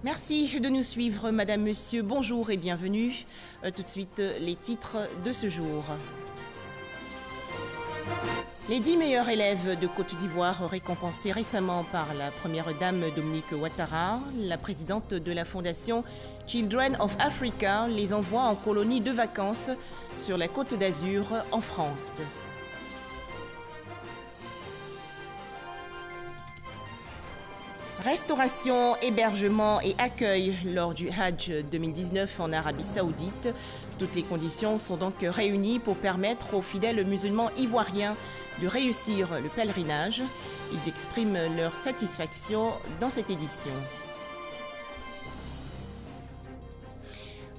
Merci de nous suivre, Madame, Monsieur. Bonjour et bienvenue. Tout de suite, les titres de ce jour. Les 10 meilleurs élèves de Côte d'Ivoire récompensés récemment par la première dame Dominique Ouattara, la présidente de la fondation Children of Africa, les envoie en colonie de vacances sur la Côte d'Azur en France. Restauration, hébergement et accueil lors du Hajj 2019 en Arabie Saoudite. Toutes les conditions sont donc réunies pour permettre aux fidèles musulmans ivoiriens de réussir le pèlerinage. Ils expriment leur satisfaction dans cette édition.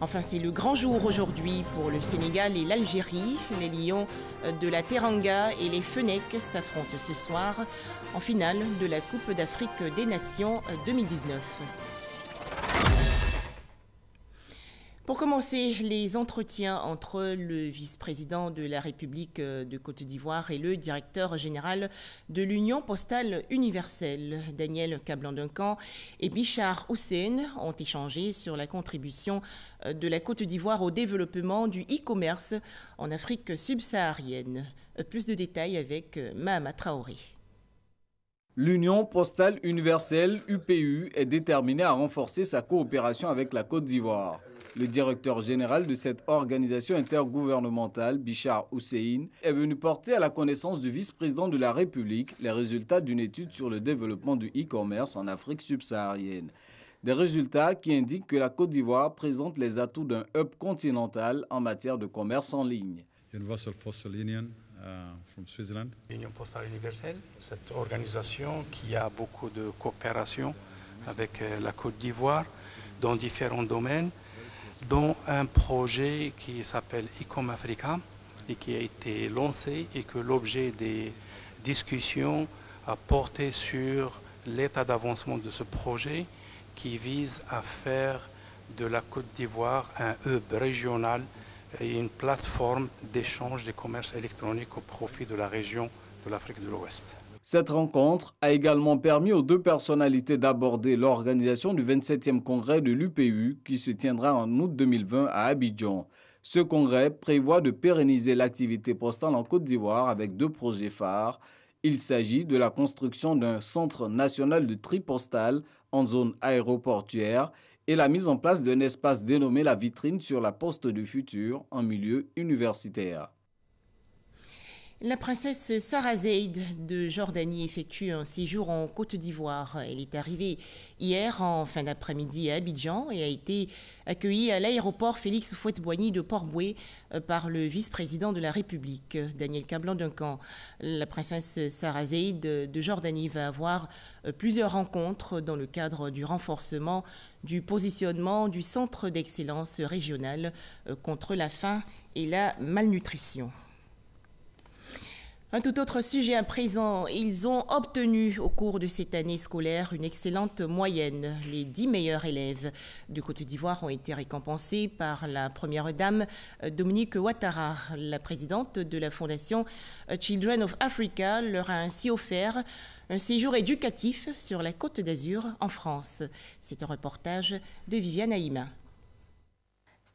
Enfin, c'est le grand jour aujourd'hui pour le Sénégal et l'Algérie. Les Lions de la Teranga et les Fennecs s'affrontent ce soir en finale de la Coupe d'Afrique des Nations 2019. Pour commencer, les entretiens entre le vice-président de la République de Côte d'Ivoire et le directeur général de l'Union postale universelle, Daniel Kablan-Duncan et Bichar Hussein, ont échangé sur la contribution de la Côte d'Ivoire au développement du e-commerce en Afrique subsaharienne. Plus de détails avec Mahama Traoré. L'Union postale universelle, UPU, est déterminée à renforcer sa coopération avec la Côte d'Ivoire. Le directeur général de cette organisation intergouvernementale, Bichar Hussein, est venu porter à la connaissance du vice-président de la République les résultats d'une étude sur le développement du e-commerce en Afrique subsaharienne. Des résultats qui indiquent que la Côte d'Ivoire présente les atouts d'un hub continental en matière de commerce en ligne. Universal Postal Union from Switzerland. L'Union postale universelle, cette organisation qui a beaucoup de coopération avec la Côte d'Ivoire dans différents domaines, dont un projet qui s'appelle Ecom Africa et qui a été lancé et que l'objet des discussions a porté sur l'état d'avancement de ce projet qui vise à faire de la Côte d'Ivoire un hub régional et une plateforme d'échange des commerces électroniques au profit de la région de l'Afrique de l'Ouest. Cette rencontre a également permis aux deux personnalités d'aborder l'organisation du 27e congrès de l'UPU qui se tiendra en août 2020 à Abidjan. Ce congrès prévoit de pérenniser l'activité postale en Côte d'Ivoire avec deux projets phares. Il s'agit de la construction d'un centre national de tri postal en zone aéroportuaire et la mise en place d'un espace dénommé la vitrine sur la poste du futur en milieu universitaire. La princesse Sarah Zeid de Jordanie effectue un séjour en Côte d'Ivoire. Elle est arrivée hier en fin d'après-midi à Abidjan et a été accueillie à l'aéroport Félix Houphouët-Boigny de Port-Bouët par le vice-président de la République, Daniel Kablan-Duncan. La princesse Sarah Zeid de Jordanie va avoir plusieurs rencontres dans le cadre du renforcement du positionnement du centre d'excellence régional contre la faim et la malnutrition. Un tout autre sujet à présent, ils ont obtenu au cours de cette année scolaire une excellente moyenne. Les 10 meilleurs élèves de Côte d'Ivoire ont été récompensés par la première dame Dominique Ouattara. La présidente de la fondation Children of Africa leur a ainsi offert un séjour éducatif sur la Côte d'Azur en France. C'est un reportage de Viviane Haïma.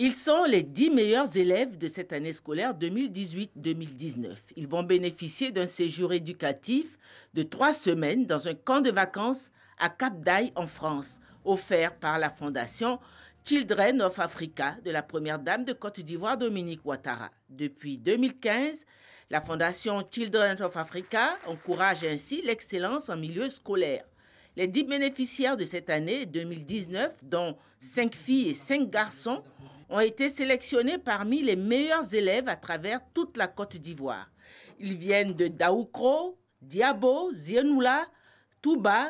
Ils sont les 10 meilleurs élèves de cette année scolaire 2018-2019. Ils vont bénéficier d'un séjour éducatif de 3 semaines dans un camp de vacances à Cap d'Aille en France, offert par la fondation Children of Africa de la première dame de Côte d'Ivoire, Dominique Ouattara. Depuis 2015, la fondation Children of Africa encourage ainsi l'excellence en milieu scolaire. Les 10 bénéficiaires de cette année 2019, dont 5 filles et 5 garçons, ont été sélectionnés parmi les meilleurs élèves à travers toute la Côte d'Ivoire. Ils viennent de Daoukro, Diabo, Zienoula, Touba,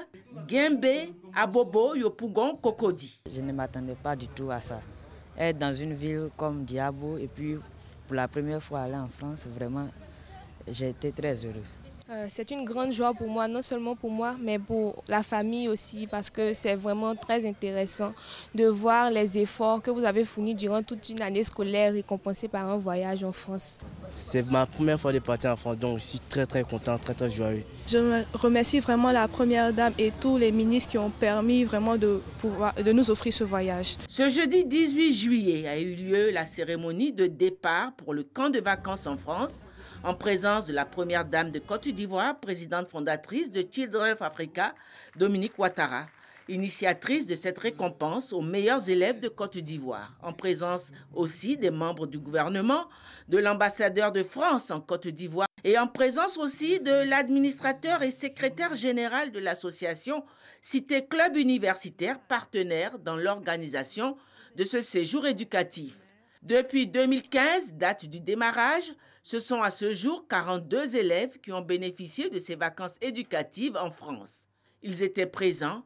Guimbé, Abobo, Yopougon, Cocody. Je ne m'attendais pas du tout à ça. Être dans une ville comme Diabo et puis pour la première fois aller en France, vraiment, j'ai été très heureux. C'est une grande joie pour moi, non seulement pour moi, mais pour la famille aussi, parce que c'est vraiment très intéressant de voir les efforts que vous avez fournis durant toute une année scolaire récompensés par un voyage en France. C'est ma première fois de partir en France, donc je suis très content, très joyeux. Je remercie vraiment la Première Dame et tous les ministres qui ont permis vraiment de nous offrir ce voyage. Ce jeudi 18 juillet a eu lieu la cérémonie de départ pour le camp de vacances en France, en présence de la Première Dame de Côte d'Ivoire, présidente fondatrice de Children of Africa, Dominique Ouattara, initiatrice de cette récompense aux meilleurs élèves de Côte d'Ivoire, en présence aussi des membres du gouvernement, de l'ambassadeur de France en Côte d'Ivoire et en présence aussi de l'administrateur et secrétaire général de l'association Cité Club Universitaire, partenaire dans l'organisation de ce séjour éducatif. Depuis 2015, date du démarrage, ce sont à ce jour 42 élèves qui ont bénéficié de ces vacances éducatives en France. Ils étaient présents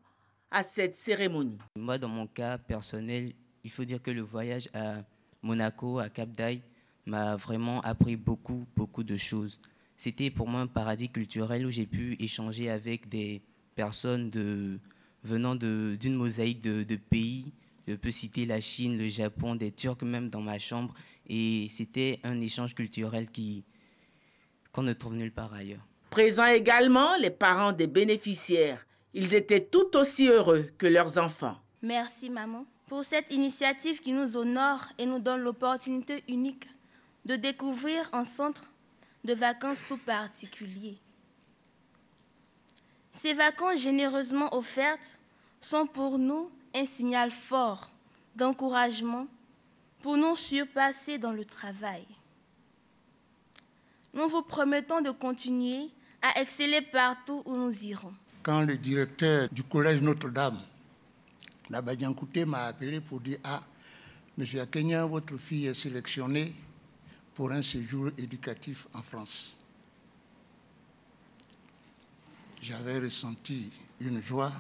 à cette cérémonie. Moi, dans mon cas personnel, il faut dire que le voyage à Monaco, à Cap d'Aille, m'a vraiment appris beaucoup de choses. C'était pour moi un paradis culturel où j'ai pu échanger avec des personnes venant d'une mosaïque de pays. Je peux citer la Chine, le Japon, des Turcs même dans ma chambre. Et c'était un échange culturel qu'on ne trouve nulle part ailleurs. Présents également les parents des bénéficiaires. Ils étaient tout aussi heureux que leurs enfants. Merci maman pour cette initiative qui nous honore et nous donne l'opportunité unique de découvrir un centre de vacances tout particulier. Ces vacances généreusement offertes sont pour nous un signal fort d'encouragement pour nous surpasser dans le travail. Nous vous promettons de continuer à exceller partout où nous irons. Quand le directeur du collège Notre-Dame, Nabadiankouté, m'a appelé pour dire « Ah, monsieur Akenya, votre fille est sélectionnée pour un séjour éducatif en France. » J'avais ressenti une joie,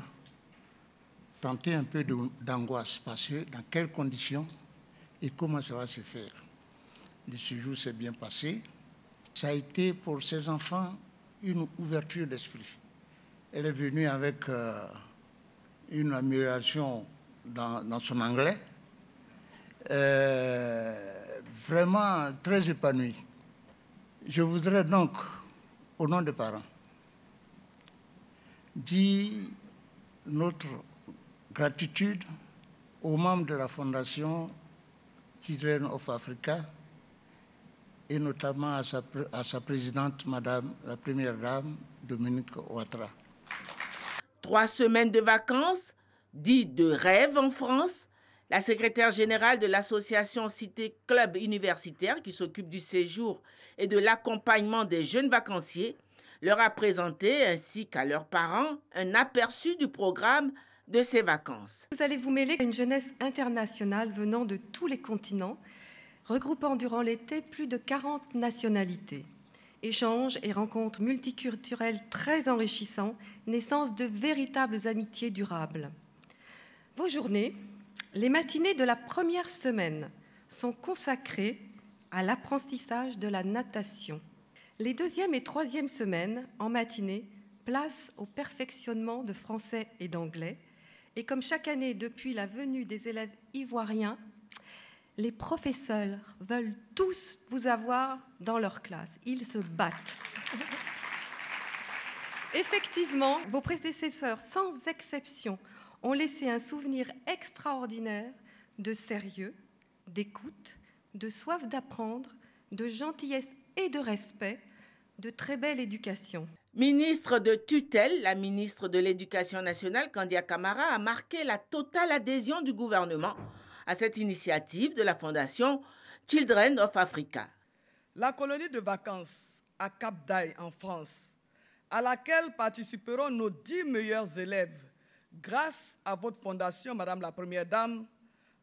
tenté un peu d'angoisse, parce que dans quelles conditions et comment ça va se faire. Le séjour s'est bien passé. Ça a été pour ces enfants une ouverture d'esprit. Elle est venue avec une amélioration dans son anglais, vraiment très épanouie. Je voudrais donc, au nom des parents, dire notre gratitude aux membres de la Fondation Children of Africa et notamment à sa présidente, Madame la Première Dame, Dominique Ouattara. 3 semaines de vacances, dites de rêve en France, la secrétaire générale de l'association Cité Club Universitaire qui s'occupe du séjour et de l'accompagnement des jeunes vacanciers leur a présenté, ainsi qu'à leurs parents, un aperçu du programme de ces vacances. Vous allez vous mêler à une jeunesse internationale venant de tous les continents, regroupant durant l'été plus de 40 nationalités. Échanges et rencontres multiculturelles très enrichissants, naissance de véritables amitiés durables. Vos journées, les matinées de la première semaine, sont consacrées à l'apprentissage de la natation. Les 2e et 3e semaines, en matinée, place au perfectionnement de français et d'anglais. Et comme chaque année, depuis la venue des élèves ivoiriens, les professeurs veulent tous vous avoir dans leur classe. Ils se battent. Effectivement, vos prédécesseurs, sans exception, ont laissé un souvenir extraordinaire de sérieux, d'écoute, de soif d'apprendre, de gentillesse et de respect, de très belle éducation. Ministre de tutelle, la ministre de l'Éducation nationale, Kandia Camara, a marqué la totale adhésion du gouvernement à cette initiative de la Fondation Children of Africa. La colonie de vacances à Cap d'Aille en France, à laquelle participeront nos 10 meilleurs élèves, grâce à votre fondation, Madame la Première Dame,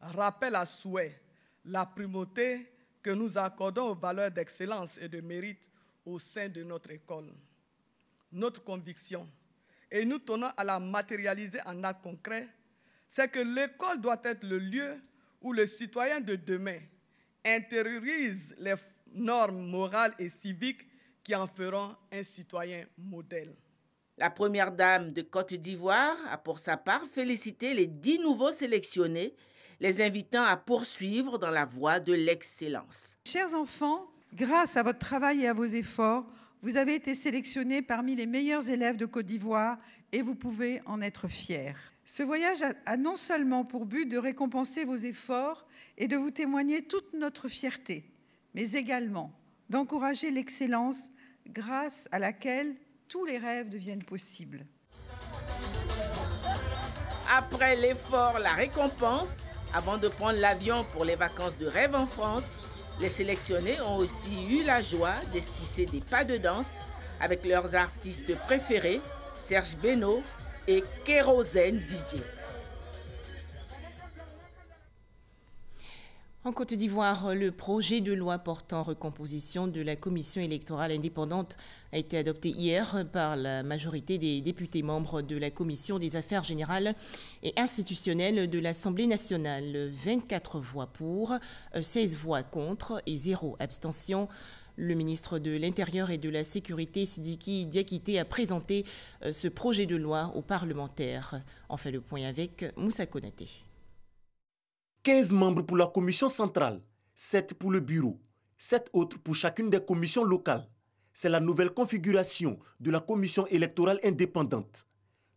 rappelle à souhait la primauté que nous accordons aux valeurs d'excellence et de mérite au sein de notre école. Notre conviction, et nous tenons à la matérialiser en actes concrets, c'est que l'école doit être le lieu où le citoyen de demain intériorise les normes morales et civiques qui en feront un citoyen modèle. La première dame de Côte d'Ivoire a pour sa part félicité les 10 nouveaux sélectionnés, les invitant à poursuivre dans la voie de l'excellence. Chers enfants, grâce à votre travail et à vos efforts, vous avez été sélectionnés parmi les meilleurs élèves de Côte d'Ivoire et vous pouvez en être fiers. Ce voyage a non seulement pour but de récompenser vos efforts et de vous témoigner toute notre fierté, mais également d'encourager l'excellence grâce à laquelle tous les rêves deviennent possibles. Après l'effort, la récompense, avant de prendre l'avion pour les vacances de rêve en France, les sélectionnés ont aussi eu la joie d'esquisser des pas de danse avec leurs artistes préférés, Serge Beno et Kérosène DJ. En Côte d'Ivoire, le projet de loi portant recomposition de la commission électorale indépendante a été adopté hier par la majorité des députés membres de la commission des affaires générales et institutionnelles de l'Assemblée nationale. 24 voix pour, 16 voix contre et 0 abstention. Le ministre de l'Intérieur et de la Sécurité, Sidiki Diakité, a présenté ce projet de loi aux parlementaires. On fait le point avec Moussa Konaté. 15 membres pour la commission centrale, 7 pour le bureau, 7 autres pour chacune des commissions locales. C'est la nouvelle configuration de la commission électorale indépendante.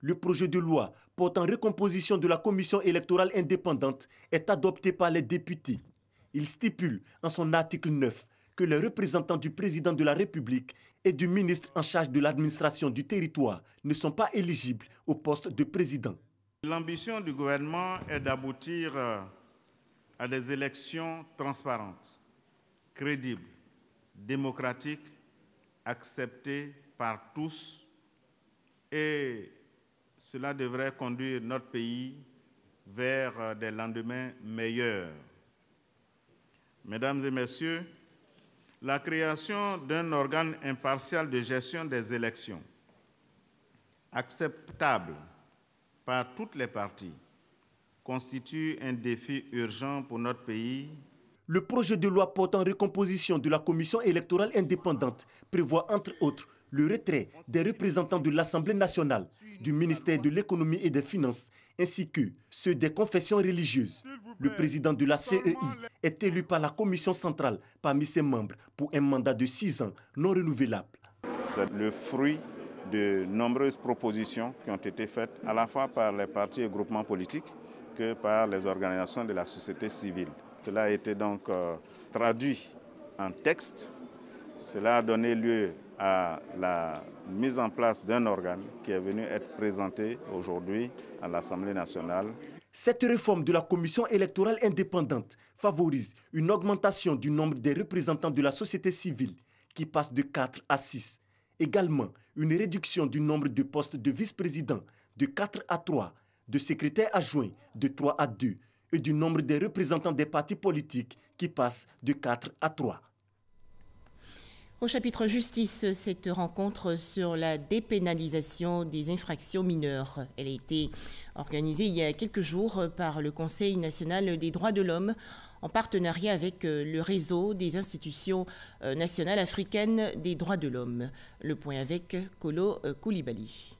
Le projet de loi portant recomposition de la commission électorale indépendante est adopté par les députés. Il stipule en son article 9 que les représentants du président de la République et du ministre en charge de l'administration du territoire ne sont pas éligibles au poste de président. L'ambition du gouvernement est d'aboutir à des élections transparentes, crédibles, démocratiques, acceptées par tous, et cela devrait conduire notre pays vers des lendemains meilleurs. Mesdames et messieurs, la création d'un organe impartial de gestion des élections, acceptable par toutes les parties, constitue un défi urgent pour notre pays. Le projet de loi portant recomposition de la commission électorale indépendante prévoit entre autres le retrait des représentants de l'Assemblée nationale, du ministère de l'économie et des finances, ainsi que ceux des confessions religieuses. Le président de la CEI est élu par la commission centrale parmi ses membres pour un mandat de 6 ans non renouvelable. C'est le fruit de nombreuses propositions qui ont été faites à la fois par les partis et groupements politiques que par les organisations de la société civile. Cela a été donc traduit en texte. Cela a donné lieu à la mise en place d'un organe qui est venu être présenté aujourd'hui à l'Assemblée nationale. Cette réforme de la commission électorale indépendante favorise une augmentation du nombre des représentants de la société civile qui passe de 4 à 6. Également, une réduction du nombre de postes de vice-président de 4 à 3, de secrétaires adjoints de 3 à 2 et du nombre des représentants des partis politiques qui passe de 4 à 3. Au chapitre justice, cette rencontre sur la dépénalisation des infractions mineures. Elle a été organisée il y a quelques jours par le Conseil national des droits de l'homme en partenariat avec le réseau des institutions nationales africaines des droits de l'homme. Le point avec Kolo Koulibaly.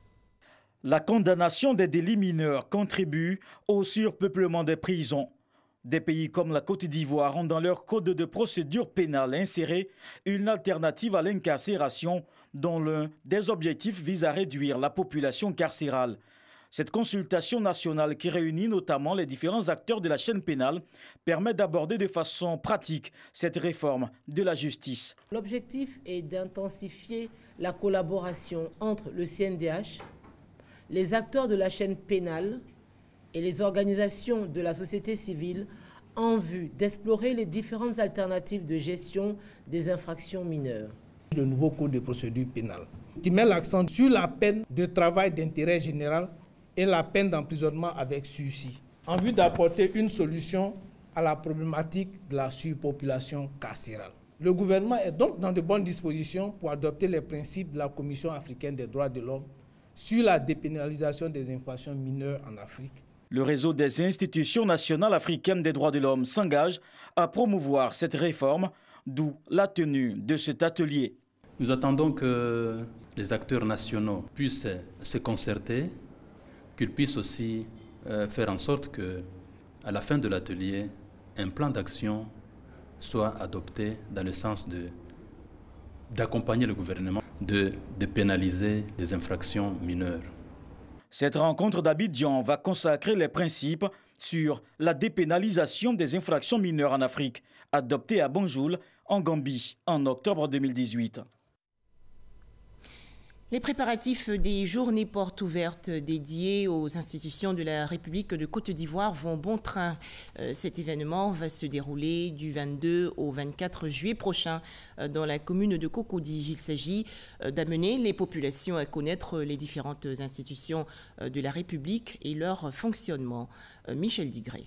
La condamnation des délits mineurs contribue au surpeuplement des prisons. Des pays comme la Côte d'Ivoire ont dans leur code de procédure pénale inséré une alternative à l'incarcération dont l'un des objectifs vise à réduire la population carcérale. Cette consultation nationale qui réunit notamment les différents acteurs de la chaîne pénale permet d'aborder de façon pratique cette réforme de la justice. L'objectif est d'intensifier la collaboration entre le CNDH, les acteurs de la chaîne pénale et les organisations de la société civile en vue d'explorer les différentes alternatives de gestion des infractions mineures. Le nouveau code de procédure pénale qui met l'accent sur la peine de travail d'intérêt général et la peine d'emprisonnement avec sursis, en vue d'apporter une solution à la problématique de la surpopulation carcérale. Le gouvernement est donc dans de bonnes dispositions pour adopter les principes de la Commission africaine des droits de l'homme sur la dépénalisation des infractions mineures en Afrique. Le réseau des institutions nationales africaines des droits de l'homme s'engage à promouvoir cette réforme, d'où la tenue de cet atelier. Nous attendons que les acteurs nationaux puissent se concerter, qu'ils puissent aussi faire en sorte que, à la fin de l'atelier, un plan d'action soit adopté dans le sens d'accompagner le gouvernement, de pénaliser les infractions mineures. Cette rencontre d'Abidjan va consacrer les principes sur la dépénalisation des infractions mineures en Afrique, adoptée à Banjul, en Gambie, en octobre 2018. Les préparatifs des journées portes ouvertes dédiées aux institutions de la République de Côte d'Ivoire vont bon train. Cet événement va se dérouler du 22 au 24 juillet prochain dans la commune de Cocody. Il s'agit d'amener les populations à connaître les différentes institutions de la République et leur fonctionnement. Michel Digré.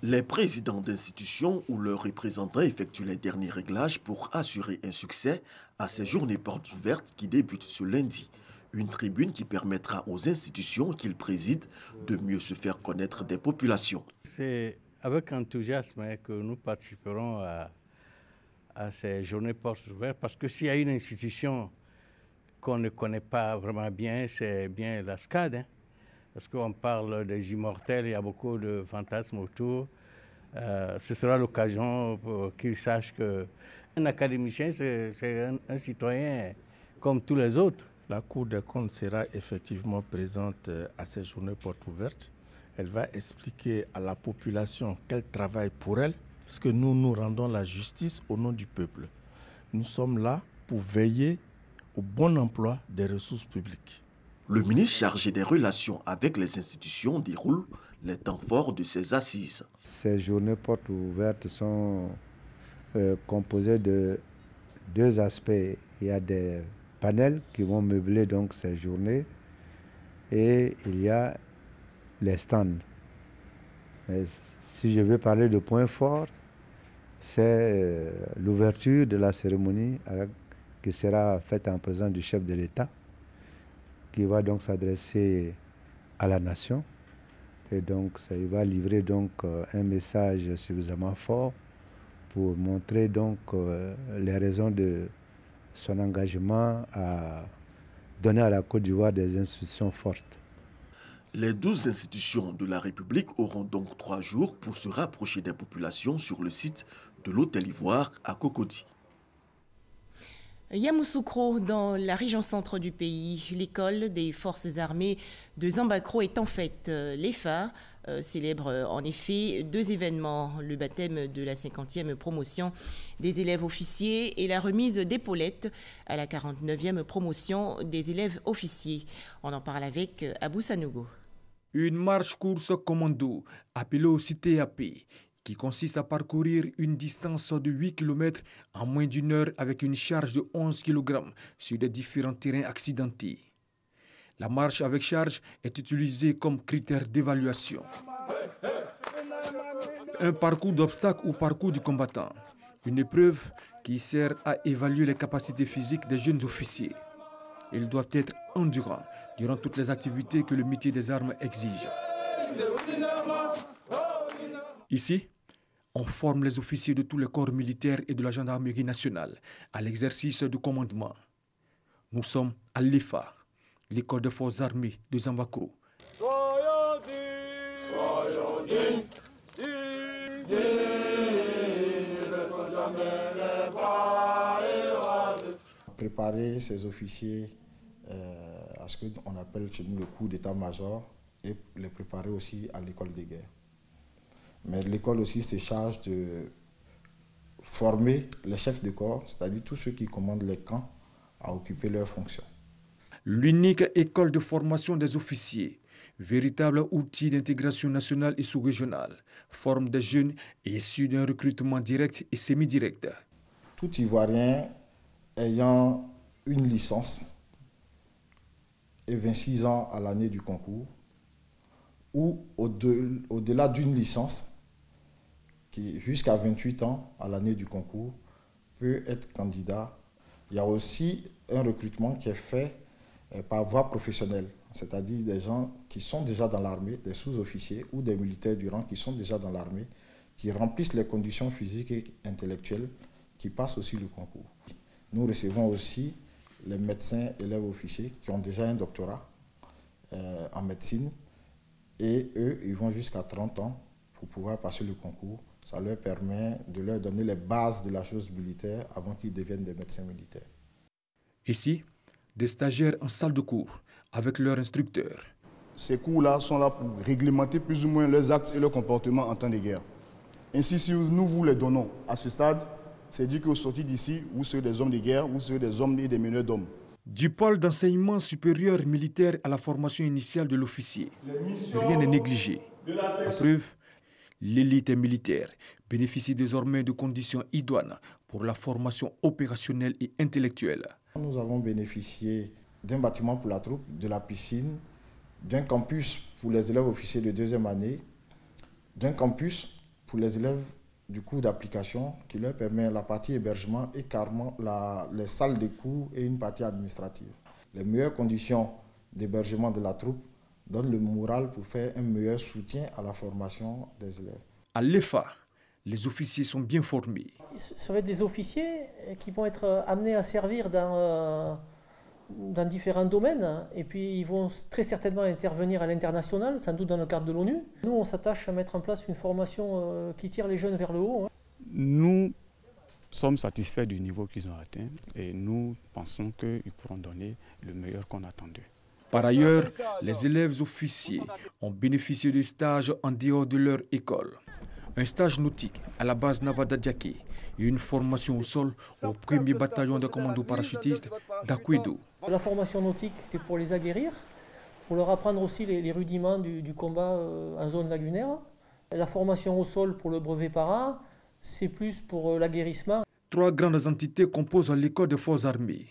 Les présidents d'institutions ou leurs représentants effectuent les derniers réglages pour assurer un succès à ces journées portes ouvertes qui débutent ce lundi. Une tribune qui permettra aux institutions qu'ils président de mieux se faire connaître des populations. C'est avec enthousiasme que nous participerons à ces journées portes ouvertes parce que s'il y a une institution qu'on ne connaît pas vraiment bien, c'est bien la SCAD. Parce qu'on parle des immortels, il y a beaucoup de fantasmes autour. Ce sera l'occasion pour qu'ils sachent qu'un académicien, c'est un citoyen comme tous les autres. La Cour des comptes sera effectivement présente à ces journées portes ouvertes. Elle va expliquer à la population qu'elle travaille pour elle, parce que nous rendons la justice au nom du peuple. Nous sommes là pour veiller au bon emploi des ressources publiques. Le ministre chargé des relations avec les institutions déroule les temps forts de ces assises. Ces journées portes ouvertes sont composées de deux aspects. Il y a des panels qui vont meubler donc ces journées et il y a les stands. Mais si je veux parler de points forts, c'est l'ouverture de la cérémonie qui sera faite en présence du chef de l'État, qui va donc s'adresser à la nation. Et donc, il va livrer donc un message suffisamment fort pour montrer donc les raisons de son engagement à donner à la Côte d'Ivoire des institutions fortes. Les 12 institutions de la République auront donc 3 jours pour se rapprocher des populations sur le site de l'Hôtel Ivoire à Cocody. Yamoussoukro, dans la région centre du pays, l'école des forces armées de Zambakro est en fête. L'EFA célèbre en effet 2 événements, le baptême de la 50e promotion des élèves officiers et la remise d'épaulettes à la 49e promotion des élèves officiers. On en parle avec Abou Sanogo. Une marche-course commando, appelée aussi TAP, qui consiste à parcourir une distance de 8 km en moins d'1 heure avec une charge de 11 kg sur des différents terrains accidentés. La marche avec charge est utilisée comme critère d'évaluation. Un parcours d'obstacles ou parcours du combattant. Une épreuve qui sert à évaluer les capacités physiques des jeunes officiers. Ils doivent être endurants durant toutes les activités que le métier des armes exige. Ici, on forme les officiers de tous les corps militaires et de la gendarmerie nationale à l'exercice du commandement. Nous sommes à l'EFA, l'école des forces armées de Zambakro. Préparer ces officiers à ce qu'on appelle chez nous le coup d'état-major et les préparer aussi à l'école de guerre. Mais l'école aussi se charge de former les chefs de corps, c'est-à-dire tous ceux qui commandent les camps, à occuper leurs fonctions. L'unique école de formation des officiers, véritable outil d'intégration nationale et sous-régionale, forme des jeunes issus d'un recrutement direct et semi-direct. Tout Ivoirien ayant une licence et 26 ans à l'année du concours, ou au-delà d'une licence, qui jusqu'à 28 ans à l'année du concours, peut être candidat. Il y a aussi un recrutement qui est fait par voie professionnelle, c'est-à-dire des gens qui sont déjà dans l'armée, des sous-officiers ou des militaires du rang qui sont déjà dans l'armée, qui remplissent les conditions physiques et intellectuelles, qui passent aussi le concours. Nous recevons aussi les médecins élèves officiers qui ont déjà un doctorat en médecine et eux, ils vont jusqu'à 30 ans pour pouvoir passer le concours. Ça leur permet de leur donner les bases de la chose militaire avant qu'ils deviennent des médecins militaires. Ici, des stagiaires en salle de cours avec leur instructeur. Ces cours-là sont là pour réglementer plus ou moins leurs actes et leurs comportements en temps de guerre. Ainsi, si nous vous les donnons à ce stade, c'est dire qu'au sortir d'ici, vous serez des hommes de guerre, vous serez des hommes et des meneurs d'hommes. Du pôle d'enseignement supérieur militaire à la formation initiale de l'officier, rien n'est négligé. La preuve, l'élite militaire bénéficie désormais de conditions idoines pour la formation opérationnelle et intellectuelle. Nous avons bénéficié d'un bâtiment pour la troupe, de la piscine, d'un campus pour les élèves officiers de deuxième année, d'un campus pour les élèves du cours d'application qui leur permet la partie hébergement et carrément les salles de cours et une partie administrative. Les meilleures conditions d'hébergement de la troupe donnent le moral pour faire un meilleur soutien à la formation des élèves. À l'EFA, les officiers sont bien formés. Ça va être des officiers qui vont être amenés à servir dans différents domaines et puis ils vont très certainement intervenir à l'international, sans doute dans le cadre de l'ONU. Nous, on s'attache à mettre en place une formation qui tire les jeunes vers le haut. Nous sommes satisfaits du niveau qu'ils ont atteint et nous pensons qu'ils pourront donner le meilleur qu'on attend d'eux. Par ailleurs, les élèves officiers ont bénéficié de stages en dehors de leur école. Un stage nautique à la base Navada Diaké et une formation au sol au 1er bataillon de commandos parachutistes d'Akwedo. La formation nautique, c'est pour les aguerrir, pour leur apprendre aussi les rudiments du combat en zone lagunaire. La formation au sol pour le brevet para, c'est plus pour l'aguerrissement. 3 grandes entités composent l'école des forces armées.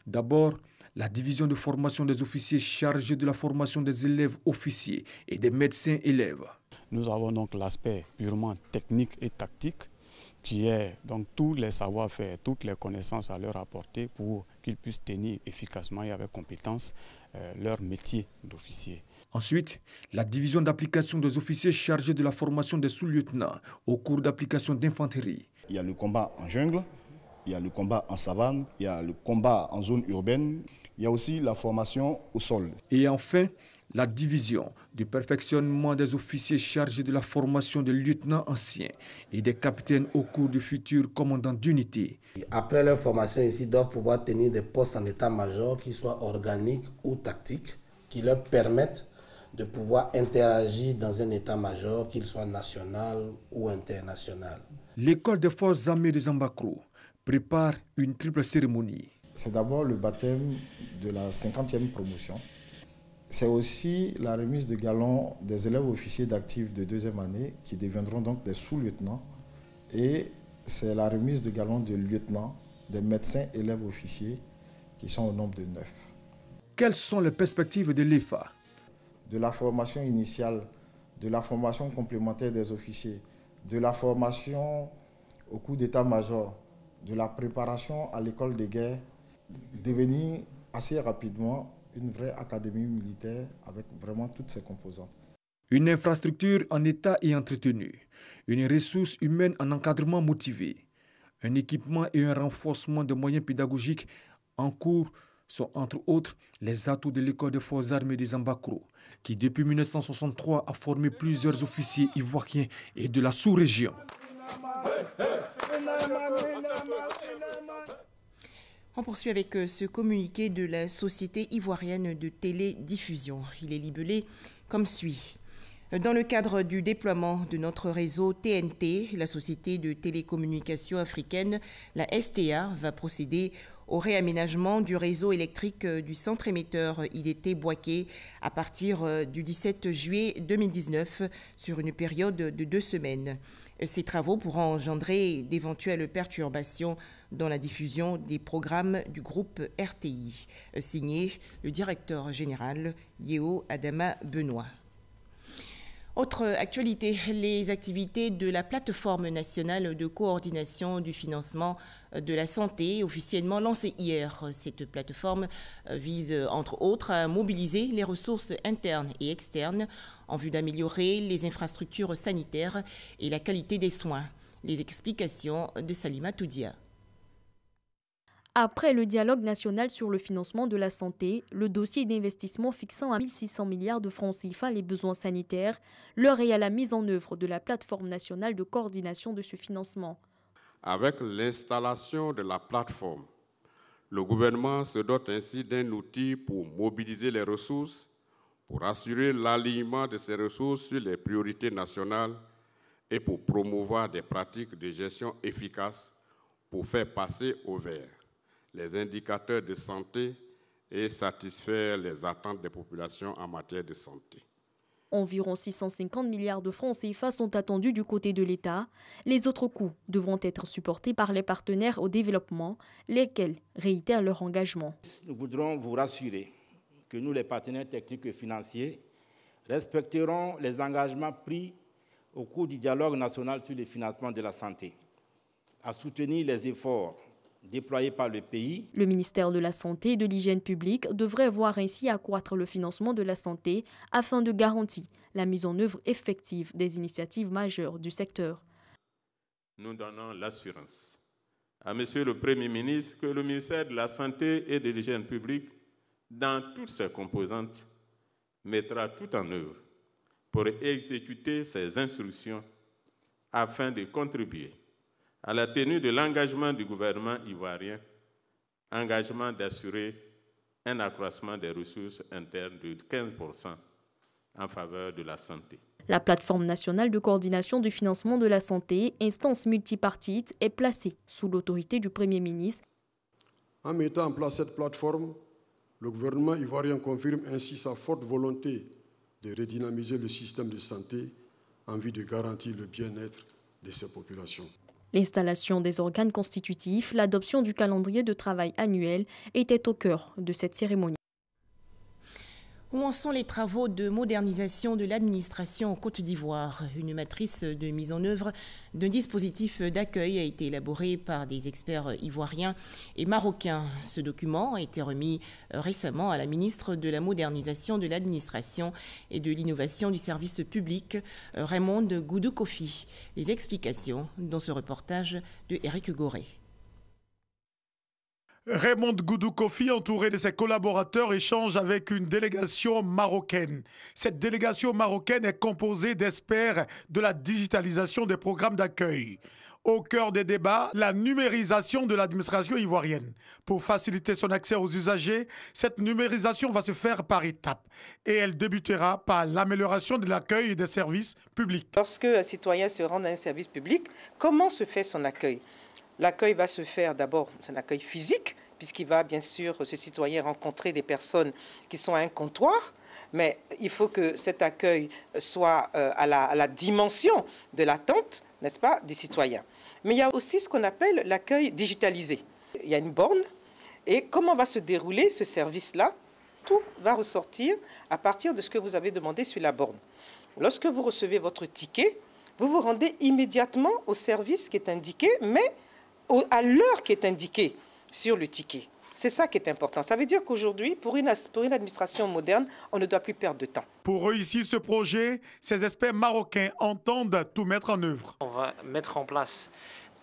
D'abord, la division de formation des officiers chargée de la formation des élèves officiers et des médecins élèves. Nous avons donc l'aspect purement technique et tactique, qui est donc tous les savoir-faire, toutes les connaissances à leur apporter pour qu'ils puissent tenir efficacement et avec compétence leur métier d'officier. Ensuite, la division d'application des officiers chargés de la formation des sous-lieutenants au cours d'application d'infanterie. Il y a le combat en jungle, il y a le combat en savane, il y a le combat en zone urbaine, il y a aussi la formation au sol. Et enfin, la division du perfectionnement des officiers chargés de la formation des lieutenants anciens et des capitaines au cours du futur commandant d'unité. Après leur formation ici, ils doivent pouvoir tenir des postes en état-major qui soient organiques ou tactiques, qui leur permettent de pouvoir interagir dans un état-major, qu'il soit national ou international. L'école des forces armées de Zambakro prépare une triple cérémonie. C'est d'abord le baptême de la 50e promotion. C'est aussi la remise de galons des élèves officiers d'actifs de deuxième année qui deviendront donc des sous-lieutenants. Et c'est la remise de galons de lieutenants des médecins élèves officiers qui sont au nombre de 9. Quelles sont les perspectives de l'EFA? De la formation initiale, de la formation complémentaire des officiers, de la formation au cours d'état-major, de la préparation à l'école de guerre, devenir assez rapidement une vraie académie militaire avec vraiment toutes ses composantes. Une infrastructure en état et entretenue, une ressource humaine en encadrement motivé, un équipement et un renforcement de moyens pédagogiques en cours sont entre autres les atouts de l'école des forces armées des Zambakro, qui depuis 1963 a formé plusieurs officiers ivoiriens et de la sous-région. On poursuit avec ce communiqué de la Société ivoirienne de télédiffusion. Il est libellé comme suit. Dans le cadre du déploiement de notre réseau TNT, la Société de télécommunications africaine, la STA, va procéder au réaménagement du réseau électrique du centre émetteur IDT Boaké à partir du 17 juillet 2019 sur une période de 2 semaines. Ces travaux pourront engendrer d'éventuelles perturbations dans la diffusion des programmes du groupe RTI. Signé le directeur général Yeo Adama Benoît. Autre actualité, les activités de la plateforme nationale de coordination du financement de la santé, officiellement lancée hier. Cette plateforme vise, entre autres, à mobiliser les ressources internes et externes en vue d'améliorer les infrastructures sanitaires et la qualité des soins. Les explications de Salima Toudia. Après le dialogue national sur le financement de la santé, le dossier d'investissement fixant à 1 600 milliards de francs CFA les besoins sanitaires, l'heure est à la mise en œuvre de la plateforme nationale de coordination de ce financement. Avec l'installation de la plateforme, le gouvernement se dote ainsi d'un outil pour mobiliser les ressources, pour assurer l'alignement de ces ressources sur les priorités nationales et pour promouvoir des pratiques de gestion efficaces pour faire passer au vert les indicateurs de santé et satisfaire les attentes des populations en matière de santé. Environ 650 milliards de francs CFA sont attendus du côté de l'État. Les autres coûts devront être supportés par les partenaires au développement, lesquels réitèrent leur engagement. Nous voudrons vous rassurer que nous, les partenaires techniques et financiers, respecterons les engagements pris au cours du dialogue national sur le financement de la santé, à soutenir les efforts déployés par le pays. Le ministère de la Santé et de l'Hygiène publique devrait voir ainsi accroître le financement de la santé afin de garantir la mise en œuvre effective des initiatives majeures du secteur. Nous donnons l'assurance à Monsieur le Premier ministre que le ministère de la Santé et de l'Hygiène publique, dans toutes ses composantes, mettra tout en œuvre pour exécuter ses instructions afin de contribuer à la tenue de l'engagement du gouvernement ivoirien, engagement d'assurer un accroissement des ressources internes de 15% en faveur de la santé. La plateforme nationale de coordination du financement de la santé, instance multipartite, est placée sous l'autorité du Premier ministre. En mettant en place cette plateforme, le gouvernement ivoirien confirme ainsi sa forte volonté de redynamiser le système de santé en vue de garantir le bien-être de ses populations. L'installation des organes constitutifs, l'adoption du calendrier de travail annuel étaient au cœur de cette cérémonie. Où en sont les travaux de modernisation de l'administration en Côte d'Ivoire? Une matrice de mise en œuvre d'un dispositif d'accueil a été élaborée par des experts ivoiriens et marocains. Ce document a été remis récemment à la ministre de la modernisation de l'administration et de l'innovation du service public, Raymond Goudou Kofi. Les explications dans ce reportage de Eric Goré. Raymond Goudou Kofi, entouré de ses collaborateurs, échange avec une délégation marocaine. Cette délégation marocaine est composée d'experts de la digitalisation des programmes d'accueil. Au cœur des débats, la numérisation de l'administration ivoirienne. Pour faciliter son accès aux usagers, cette numérisation va se faire par étapes et elle débutera par l'amélioration de l'accueil des services publics. Lorsque un citoyen se rend dans un service public, comment se fait son accueil ? L'accueil va se faire d'abord, c'est un accueil physique, puisqu'il va bien sûr, ce citoyen, rencontrer des personnes qui sont à un comptoir, mais il faut que cet accueil soit à la dimension de l'attente, n'est-ce pas, des citoyens. Mais il y a aussi ce qu'on appelle l'accueil digitalisé. Il y a une borne, et comment va se dérouler ce service-là? Tout va ressortir à partir de ce que vous avez demandé sur la borne. Lorsque vous recevez votre ticket, vous vous rendez immédiatement au service qui est indiqué, mais à l'heure qui est indiquée sur le ticket. C'est ça qui est important. Ça veut dire qu'aujourd'hui, pour une administration moderne, on ne doit plus perdre de temps. Pour réussir ce projet, ces experts marocains entendent tout mettre en œuvre. On va mettre en place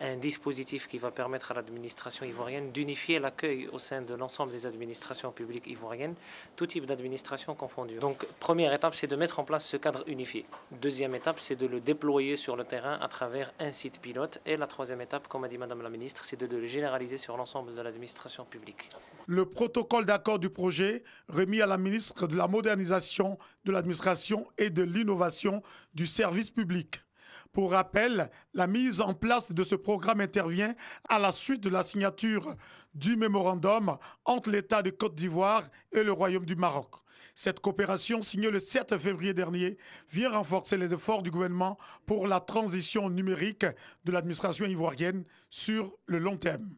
un dispositif qui va permettre à l'administration ivoirienne d'unifier l'accueil au sein de l'ensemble des administrations publiques ivoiriennes, tout type d'administration confondue. Donc, première étape, c'est de mettre en place ce cadre unifié. Deuxième étape, c'est de le déployer sur le terrain à travers un site pilote. Et la troisième étape, comme a dit Madame la Ministre, c'est de le généraliser sur l'ensemble de l'administration publique. Le protocole d'accord du projet, remis à la ministre de la modernisation de l'administration et de l'innovation du service public. Pour rappel, la mise en place de ce programme intervient à la suite de la signature du mémorandum entre l'État de Côte d'Ivoire et le Royaume du Maroc. Cette coopération, signée le 7 février dernier, vient renforcer les efforts du gouvernement pour la transition numérique de l'administration ivoirienne sur le long terme.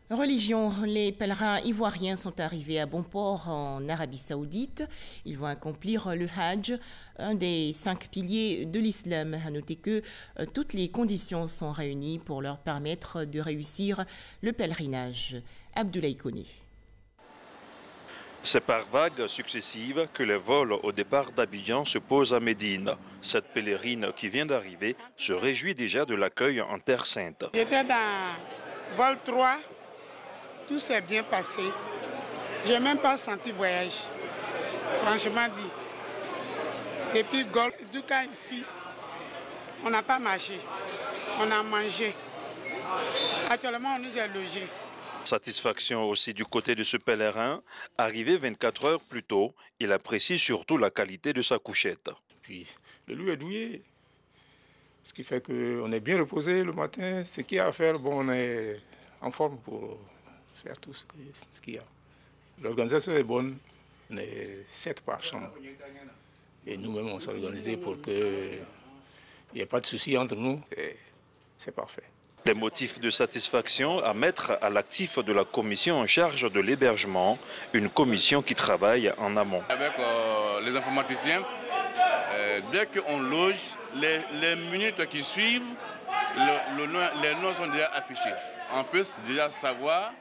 Religion, les pèlerins ivoiriens sont arrivés à bon port en Arabie Saoudite. Ils vont accomplir le Hajj, un des 5 piliers de l'islam. À noter que toutes les conditions sont réunies pour leur permettre de réussir le pèlerinage. Abdoulaye Koné. C'est par vagues successives que les vols au départ d'Abidjan se posent à Médine. Cette pèlerine qui vient d'arriver se réjouit déjà de l'accueil en Terre Sainte. J'étais dans vol 3 Tout s'est bien passé. Je n'ai même pas senti voyage. Franchement dit. Depuis Golfe du cas ici, on n'a pas marché. On a mangé. Actuellement, on nous est logés. Satisfaction aussi du côté de ce pèlerin. Arrivé 24 heures plus tôt, il apprécie surtout la qualité de sa couchette. Puis le loup est douillet, ce qui fait qu'on est bien reposé le matin. Ce qu'il y a à faire, bon, on est en forme pour faire tout ce qu'il y a. L'organisation est bonne, on est 7 par chambre. Et nous-mêmes, on s'est organisé pour qu'il n'y ait pas de soucis entre nous. C'est parfait. Des motifs de satisfaction à mettre à l'actif de la commission en charge de l'hébergement, une commission qui travaille en amont. Avec les informaticiens, dès qu'on loge, les minutes qui suivent, les noms sont déjà affichés. On peut déjà savoir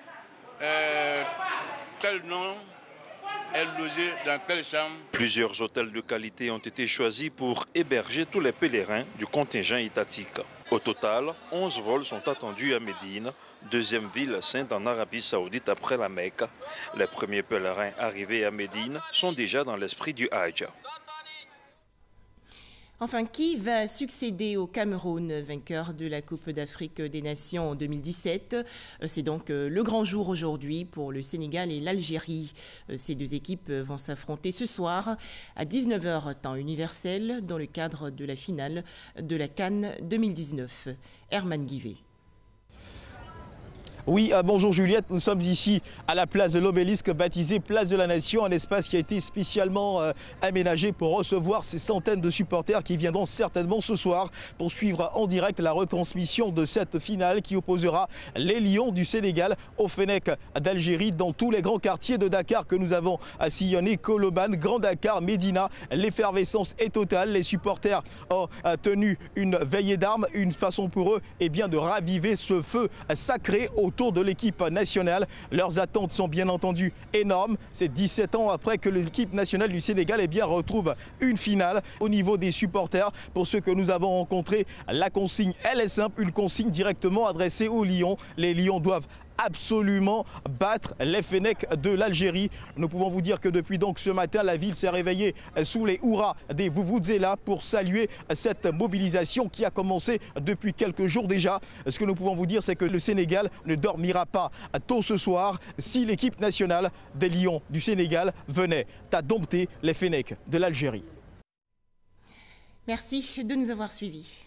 quel nom est logé dans telle chambre. Plusieurs hôtels de qualité ont été choisis pour héberger tous les pèlerins du contingent étatique. Au total, 11 vols sont attendus à Médine, deuxième ville sainte en Arabie Saoudite après la Mecque. Les premiers pèlerins arrivés à Médine sont déjà dans l'esprit du Hajj. Enfin, qui va succéder au Cameroun, vainqueur de la Coupe d'Afrique des Nations en 2017? C'est donc le grand jour aujourd'hui pour le Sénégal et l'Algérie. Ces deux équipes vont s'affronter ce soir à 19h temps universel dans le cadre de la finale de la CAN 2019. Herman Guivet. Oui, bonjour Juliette, nous sommes ici à la place de l'Obélisque baptisée Place de la Nation, un espace qui a été spécialement aménagé pour recevoir ces centaines de supporters qui viendront certainement ce soir pour suivre en direct la retransmission de cette finale qui opposera les Lions du Sénégal au Fennec d'Algérie dans tous les grands quartiers de Dakar que nous avons sillonnés, Colobane, Grand Dakar, Médina. L'effervescence est totale, les supporters ont tenu une veillée d'armes, une façon pour eux de raviver ce feu sacré autour de l'équipe nationale. Leurs attentes sont bien entendu énormes. C'est 17 ans après que l'équipe nationale du Sénégal retrouve une finale. Au niveau des supporters, pour ceux que nous avons rencontrés, la consigne, elle est simple, une consigne directement adressée aux Lions. Les Lions doivent absolument battre les Fennecs de l'Algérie. Nous pouvons vous dire que depuis donc ce matin, la ville s'est réveillée sous les hurrahs des Vuvuzela pour saluer cette mobilisation qui a commencé depuis quelques jours déjà. Ce que nous pouvons vous dire, c'est que le Sénégal ne dormira pas tôt ce soir si l'équipe nationale des Lions du Sénégal venait à dompter les Fennecs de l'Algérie. Merci de nous avoir suivis.